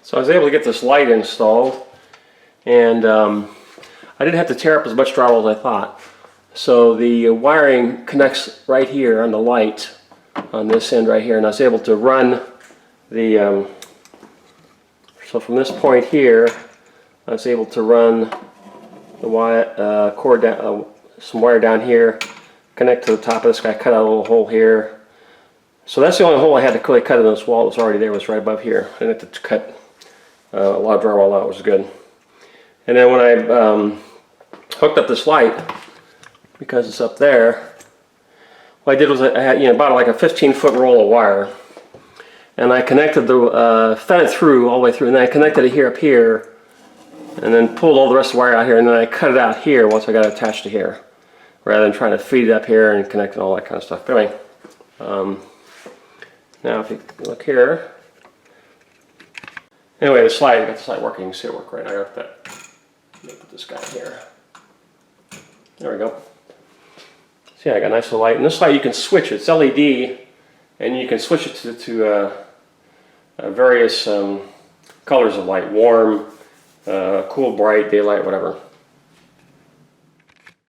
So I was able to get this light installed, and I didn't have to tear up as much drywall as I thought. So the wiring connects right here on the light on this end right here, and I was able to run the so from this point here I was able to run the wire cord down, some wire down here, connect to the top of this guy, cut out a little hole here. So that's the only hole I had to really cut in this wall that was already there, was right above here. I didn't have to cut a lot of drywall out, which was good. And then when I hooked up this light, because it's up there, what I did was I had about like a 15-foot roll of wire, and I connected the fed it through all the way through, and then I connected it here up here, and then pulled all the rest of the wire out here, and then I cut it out here once I got it attached to here, rather than trying to feed it up here and connect and all that kind of stuff. But anyway, now if you look here, anyway, the slide, I got the slide working. You can see it work right now. I got that. Let me put this guy here. There we go. So yeah, I got a nice little light, and this light you can switch it. It's LED, and you can switch it to various colors of light: warm, cool, bright, daylight, whatever.